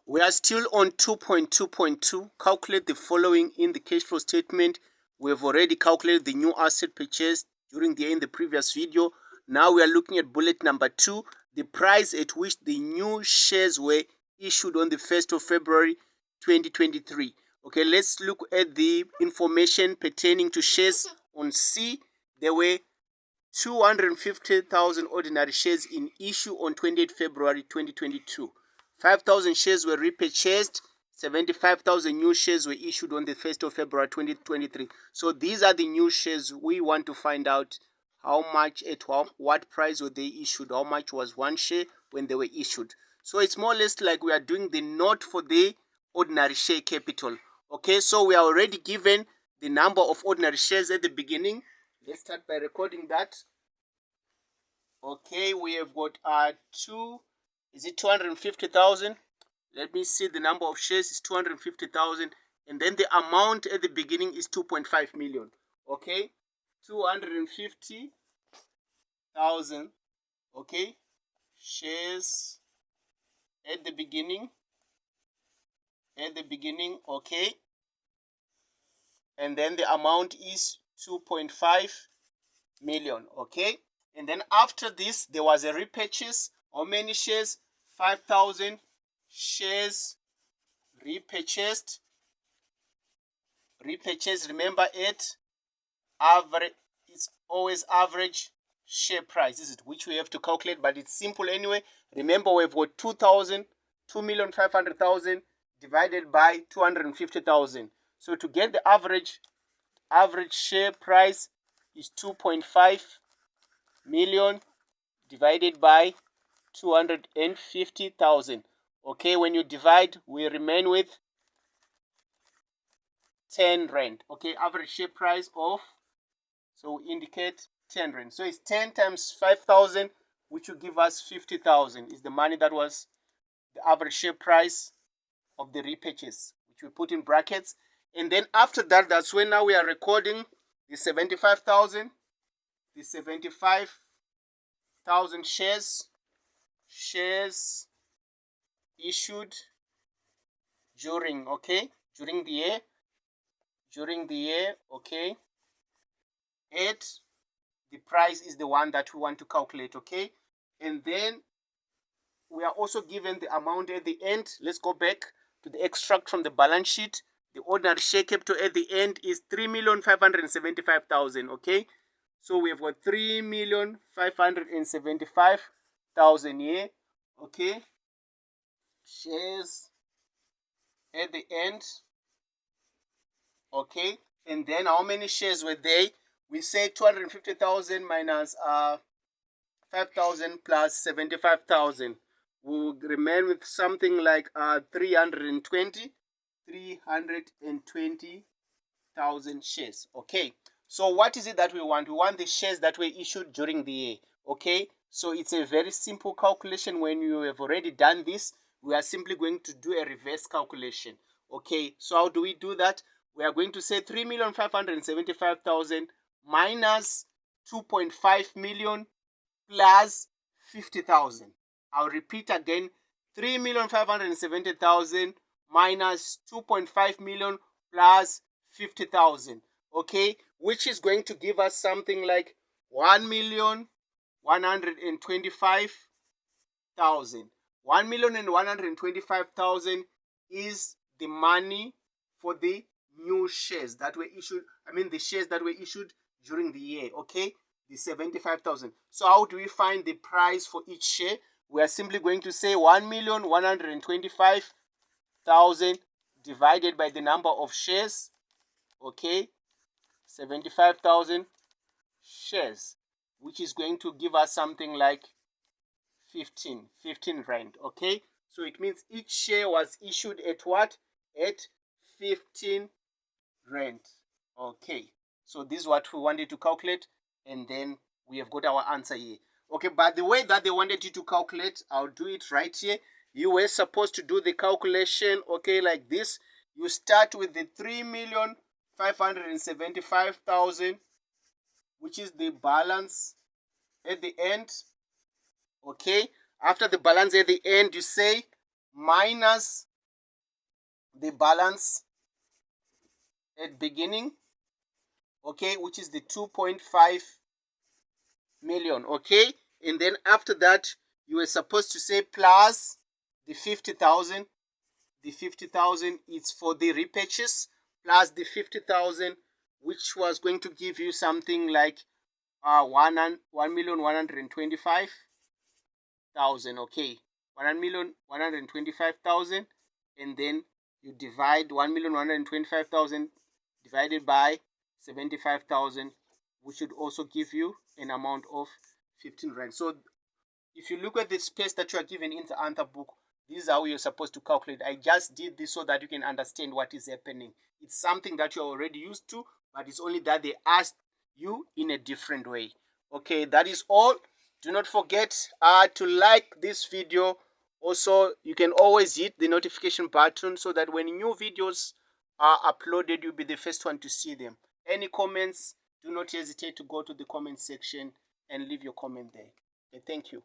We are still on 2.2.2. Calculate the following in the cash flow statement. We have already calculated the new asset purchased during the year in the previous video. Now we are looking at bullet number 2, the price at which the new shares were issued on the 1st of February 2023. Okay, let's look at the information pertaining to shares on C. There were 250,000 ordinary shares in issue on 28 February 2022. 5,000 shares were repurchased. 75,000 new shares were issued on the 1st of February 2023. So these are the new shares. We want to find out how much, at what price were they issued, how much was one share when they were issued. So it's more or less like we are doing the note for the ordinary share capital. Okay, so we are already given the number of ordinary shares at the beginning. Let's start by recording that. Okay, we have got 250,000. Let me see, the number of shares is 250,000, and then the amount at the beginning is 2.5 million. Okay, 250,000. Okay, shares at the beginning. Okay, and then the amount is 2.5 million. Okay, and then after this there was a repurchase. How many shares? 5,000 shares repurchased. Remember, at average, it's always average share price, is it, which we have to calculate, but it's simple anyway. Remember, we've got 2,500,000 divided by 250,000. So to get the average share price is 2.5 million divided by 250,000. Okay, when you divide, we remain with 10 rand. Okay, average share price of, so we indicate 10 rand. So it's 10 times 5,000, which will give us 50,000. Is the money that was the average share price of the repurchase, which we put in brackets. And then after that, that's when now we are recording the 75,000. The 75,000 shares issued during, okay, during the year, okay, at the price is the one that we want to calculate. Okay, and then we are also given the amount at the end. Let's go back to the extract from the balance sheet. The ordinary share capital at the end is 3,575,000. Okay, so we have got 3,575,000 here. Okay, shares at the end. Okay, and then how many shares were they? We say 250,000 minus 5,000 plus 75,000. We'll remain with something like 320,000 shares. Okay, so what is it that we want? We want the shares that were issued during the year. Okay, so it's a very simple calculation. When you have already done this, we are simply going to do a reverse calculation. Okay, so how do we do that? We are going to say 3,575,000 minus 2.5 million plus 50,000. I'll repeat again, 3,570,000 minus 2.5 million plus 50,000. Okay, which is going to give us something like 1,125,000. 1,125,000 is the money for the new shares that were issued. I mean, the shares that were issued during the year. Okay, the 75,000. So how do we find the price for each share? We are simply going to say 1,125,000 divided by the number of shares. Okay, 75,000 shares, which is going to give us something like 15 rand. Okay, so it means each share was issued at what? At 15 rand. Okay, so this is what we wanted to calculate, and then we have got our answer here. Okay, but the way that they wanted you to calculate, I'll do it right here. You were supposed to do the calculation, okay, like this. You start with the 3,575,000, which is the balance at the end. Okay, after the balance at the end, you say minus the balance at beginning, okay, which is the 2.5 million, okay. And then after that, you were supposed to say plus the 50,000. The 50,000 is for the repurchase, plus the 50,000, which was going to give you something like 1,125,000, okay. 1,125,000, and then you divide 1,125,000 divided by 75,000, which should also give you an amount of 15 rand. So if you look at the space that you are given in the answer book, this is how you're supposed to calculate. I just did this so that you can understand what is happening. It's something that you're already used to, but it's only that they asked you in a different way. Okay, that is all. Do not forget to like this video. Also, you can always hit the notification button so that when new videos are uploaded, you'll be the first one to see them. Any comments, do not hesitate to go to the comment section and leave your comment there. Okay, thank you.